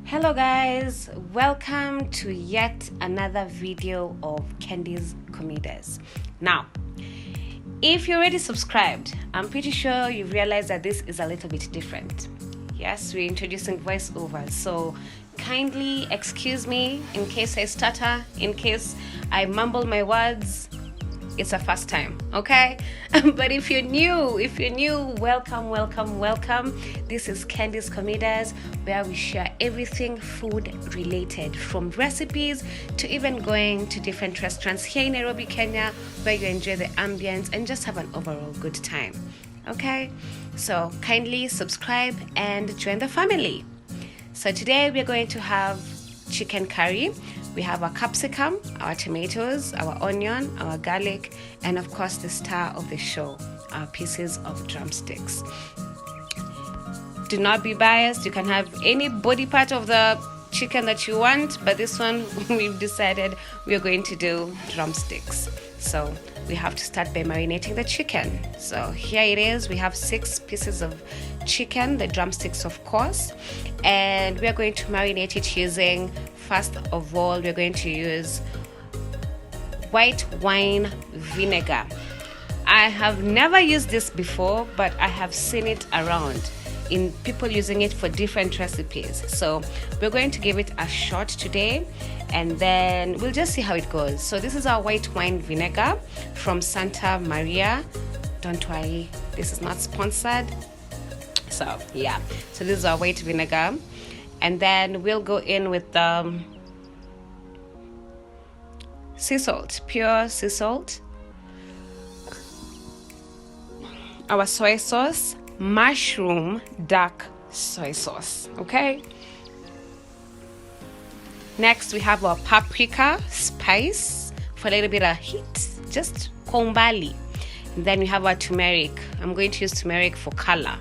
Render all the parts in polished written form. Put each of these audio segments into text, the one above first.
Hello guys, welcome to yet another video of Candy's Comedies. Now, if you're already subscribed, I'm pretty sure you've realized that this is a little bit different. Yes, we're introducing voiceovers, so kindly excuse me in case I stutter, in case I mumble my words. It's a first time, okay? But if you're new, welcome. This is Candy's Comedies, where we share everything food related, from recipes to even going to different restaurants here in Nairobi, Kenya, where you enjoy the ambience and just have an overall good time, okay? So kindly subscribe and join the family. So today we're going to have chicken curry. We have our capsicum, our tomatoes, our onion, our garlic, and of course the star of the show, our pieces of drumsticks. Do not be biased. You can have any body part of the chicken that you want, but this one we've decided we're going to do drumsticks. So we have to start by marinating the chicken. So here it is. We have 6 pieces of chicken, the drumsticks of course, and we're going to marinate it using, first of all, we're going to use white wine vinegar. I have never used this before, but I have seen it around in people using it for different recipes. So we're going to give it a shot today, and then we'll just see how it goes. So this is our white wine vinegar from Santa Maria. Don't worry, this is not sponsored. So yeah, so this is our white vinegar, and then we'll go in with the sea salt, pure sea salt, our soy sauce, mushroom dark soy sauce, okay? Next we have our paprika spice for a little bit of heat, just kombali. And then we have our turmeric. I'm going to use turmeric for color.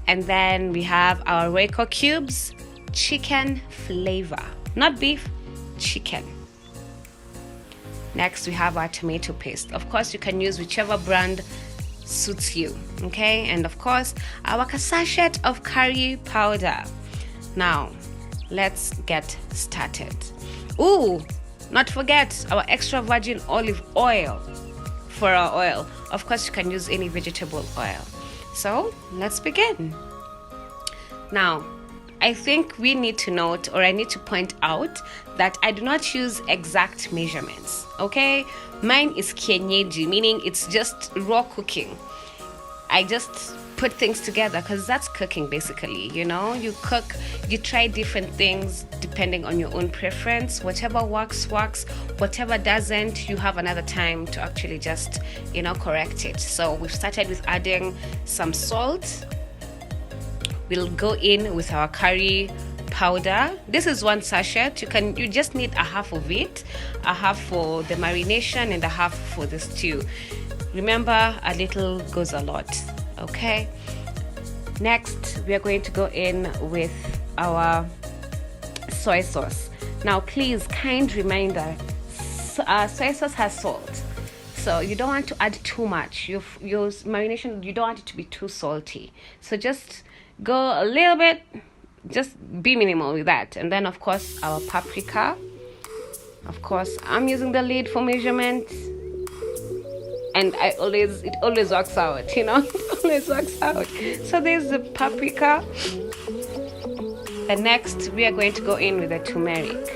And then we have our Royco cubes, chicken flavor, not beef, chicken. Next we have our tomato paste. Of course you can use whichever brand suits you, okay? And of course our sachet of curry powder. Now let's get started. Ooh, not forget our extra virgin olive oil for our oil. Of course you can use any vegetable oil. So let's begin. Now, I think we need to note, or I need to point out, that I do not use exact measurements, okay? Mine is kienyeji, meaning it's just raw cooking. I just put things together because that's cooking basically, you know? You cook, you try different things depending on your own preference. Whatever works, whatever doesn't, you have another time to actually just, correct it. So we've started with adding some salt. We'll go in with our curry powder. This is 1 sachet. You just need a half of it, a half for the marination and a half for the stew. Remember, a little goes a lot, okay? Next we are going to go in with our soy sauce. Now please, kind reminder, soy sauce has salt, so you don't want to add too much. Your marination, you don't want it to be too salty, so just go a little bit, just be minimal with that. And then of course our paprika. Of course I'm using the lid for measurement, and it always works out, it always works out. So there's the paprika. And next we are going to go in with the turmeric.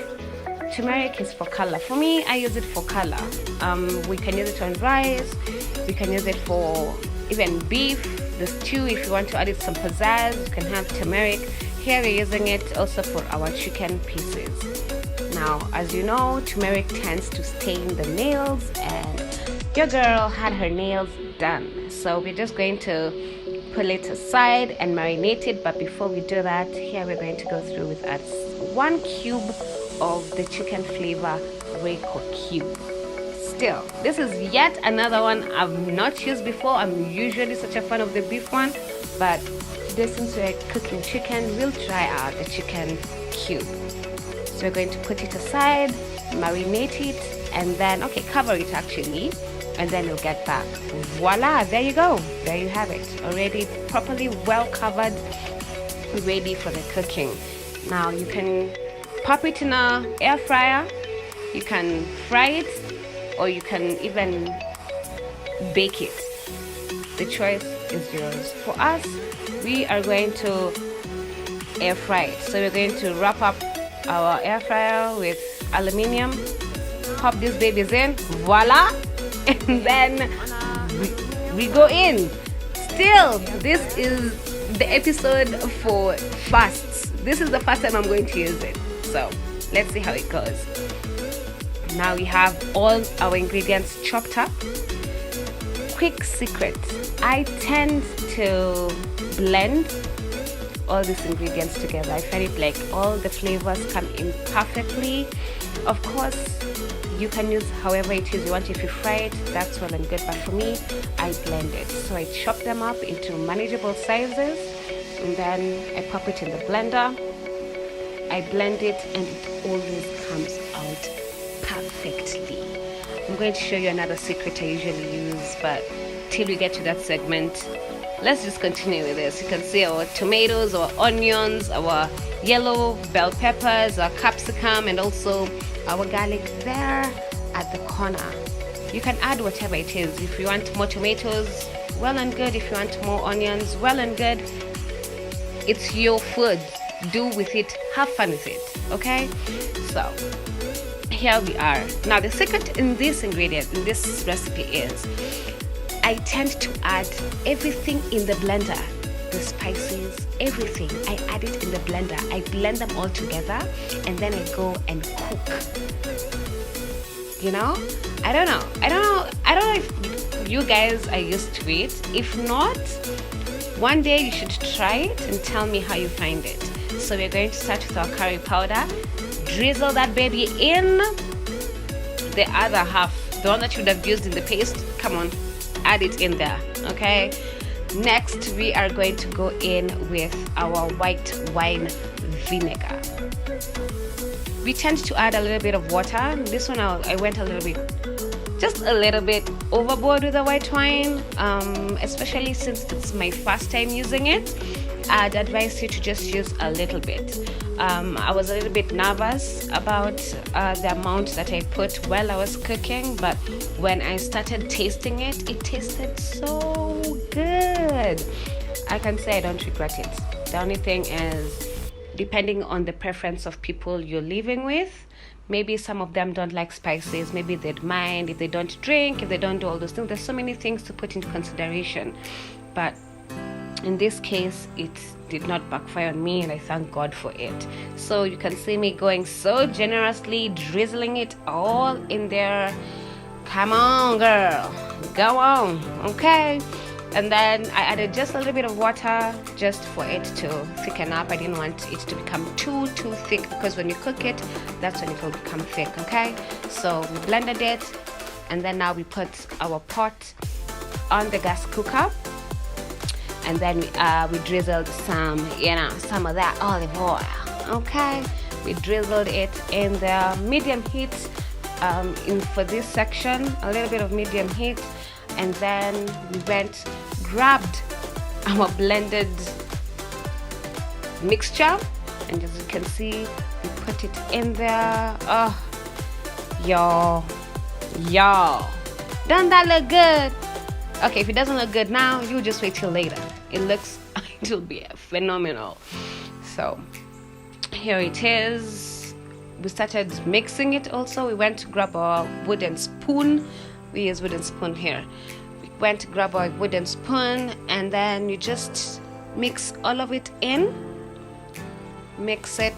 Turmeric is for color. For me, I use it for color. We can use it on rice, we can use it for even beef, the stew. If you want to add it some pizzazz, you can have turmeric. Here we're using it also for our chicken pieces. Now, as you know, turmeric tends to stain the nails, and your girl had her nails done. So we're just going to pull it aside and marinate it. But before we do that, here we're going to go through with 1 cube of the chicken flavor Royco cube. Still, this is yet another one I've not used before. I'm usually such a fan of the beef one, but today, since we're cooking chicken, we'll try out the chicken cube. So we're going to put it aside, marinate it, and then cover it actually, and then you'll get back. Voila, there you go, there you have it, already properly well covered, ready for the cooking. Now you can pop it in a air fryer, you can fry it, or you can even bake it. The choice is yours. For us, we are going to air fry it. So we're going to wrap up our air fryer with aluminium, pop these babies in, voila, and then we go in. Still, this is the episode for fasts. This is the first time I'm going to use it, so let's see how it goes. Now we have all our ingredients chopped up. Quick secret, I tend to blend all these ingredients together. I find it like all the flavors come in perfectly. Of course, you can use however it is you want. If you fry it, that's well and good, but for me, I blend it. So I chop them up into manageable sizes, and then I pop it in the blender. I blend it, and it always comes out perfectly. I'm going to show you another secret I usually use, but till we get to that segment, let's just continue with this. You can see our tomatoes, our onions, our yellow bell peppers, our capsicum, and also our garlic there at the corner. You can add whatever it is. If you want more tomatoes, well and good. If you want more onions, well and good. It's your food. Do with it, have fun with it, okay? So here we are. Now the secret in this ingredient, in this recipe is I tend to add everything in the blender. The spices, everything, I add it in the blender. I blend them all together, and then I go and cook. You know, I don't know if you guys are used to it. If not, one day you should try it and tell me how you find it. So we're going to start with our curry powder. Drizzle that baby in. The other half, the one that you would have used in the paste, come on, add it in there, okay? Next, we are going to go in with our white wine vinegar. We tend to add a little bit of water. This one I went just a little bit overboard with the white wine, especially since it's my first time using it. I'd advise you to just use a little bit. I was a little bit nervous about the amount that I put while I was cooking, but when I started tasting it, it tasted so good. I can say I don't regret it. The only thing is, depending on the preference of people you're living with, maybe some of them don't like spices, maybe they'd mind if they don't drink, if they don't do all those things. There's so many things to put into consideration, but in this case, it did not backfire on me, and I thank God for it. So you can see me going so generously, drizzling it all in there. Come on, girl, go on, okay? And then I added just a little bit of water just for it to thicken up. I didn't want it to become too thick, because when you cook it, that's when it will become thick, okay? So we blended it, and then now we put our pot on the gas cooker. And then we drizzled some of that olive oil, okay? We drizzled it in the medium heat, for this section, a little bit of medium heat, and then we grabbed our blended mixture, and as you can see, we put it in there. Oh, y'all, doesn't that look good? Okay, if it doesn't look good now, you just wait till later. It'll be phenomenal. So here it is. We started mixing it also. We went to grab our wooden spoon. We use wooden spoon here. We went to grab our wooden spoon, and then you just mix all of it in. Mix it.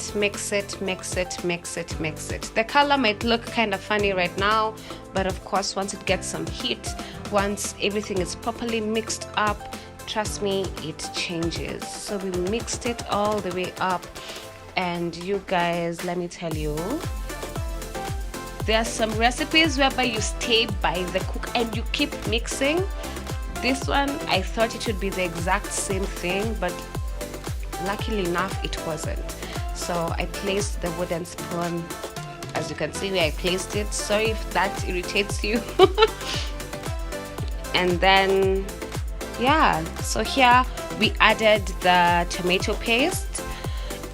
The color might look kind of funny right now, but of course, once it gets some heat, once everything is properly mixed up, trust me, it changes. So we mixed it all the way up, and you guys, let me tell you, there are some recipes whereby you stay by the cook and you keep mixing. This one, I thought it would be the exact same thing, but luckily enough, it wasn't. So I placed the wooden spoon, as you can see where I placed it. Sorry if that irritates you. And then, yeah, so here we added the tomato paste,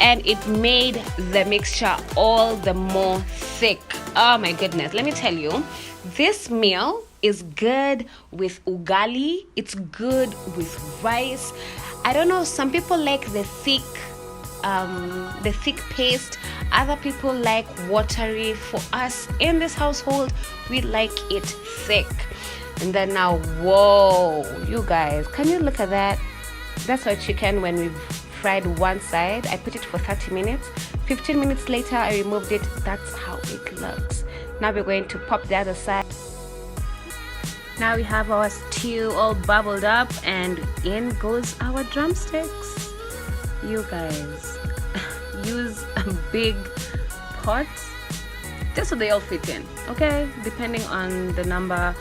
and it made the mixture all the more thick. Oh my goodness, let me tell you, this meal is good with ugali, it's good with rice. I don't know, some people like the thick paste, other people like watery. For us in this household, we like it thick. And then now, whoa, you guys, can you look at that? That's our chicken. When we've fried one side, I put it for 30 minutes. 15 minutes later, I removed it. That's how it looks. Now we're going to pop the other side. Now we have our stew all bubbled up, and in goes our drumsticks. You guys, use a big pot just so they all fit in, okay? Depending on the number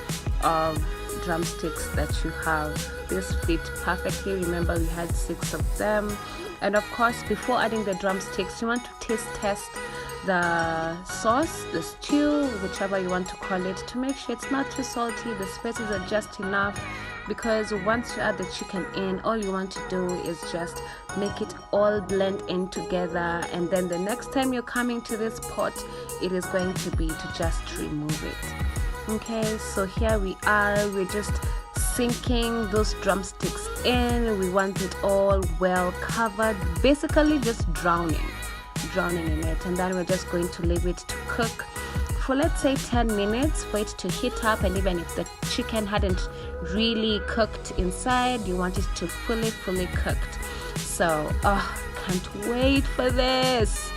of drumsticks that you have. This fit perfectly. Remember, we had 6 of them. And of course, before adding the drumsticks, you want to test the sauce, the stew, whichever you want to call it, to make sure it's not too salty. The spices are just enough, because once you add the chicken in, all you want to do is just make it all blend in together, and then the next time you're coming to this pot, it is going to be to just remove it. Okay, so here we are, we're just sinking those drumsticks in. We want it all well covered, basically just drowning in it, and then we're just going to leave it to cook for, let's say, 10 minutes for it to heat up. And even if the chicken hadn't really cooked inside, you want it to fully cooked. So can't wait for this.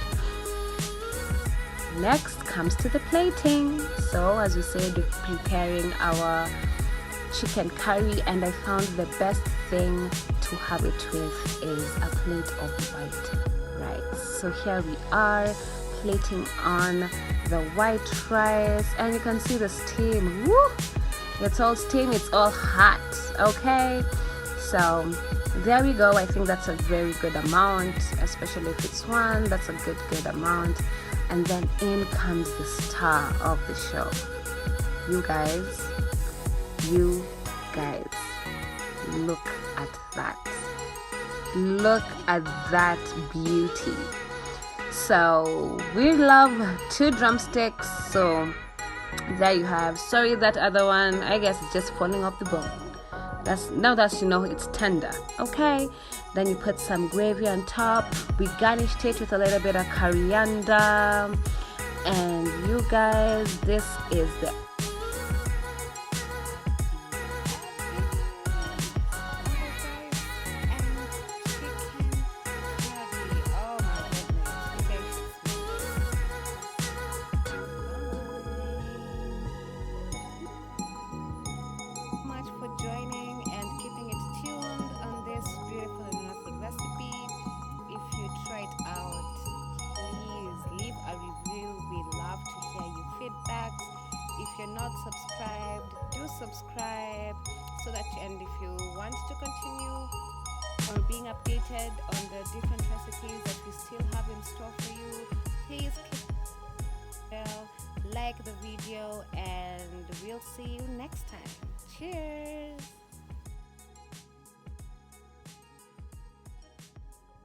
Next comes to the plating. So as we said, we're preparing our chicken curry, and I found the best thing to have it with is a plate of white rice. So here we are plating on the white rice, and you can see the steam. Woo! It's all steam, it's all hot. Okay, so there we go. I think that's a very good amount, especially if it's one. That's a good amount. And then in comes the star of the show. You guys, look at that. Look at that beauty. So we love 2 drumsticks, so there you have. Sorry, that other one, I guess it's just falling off the bone. Now that you know it's tender. Okay, then you put some gravy on top. We garnished it with a little bit of coriander, and you guys, this is the joining and keeping it tuned on this beautiful and wonderful recipe. If you try it out, please leave a review. We love to hear your feedbacks. If you're not subscribed, do subscribe so that and if you want to continue or being updated on the different recipes that we still have in store for you, please click the bell, like the video, and we'll see you next time. Cheers!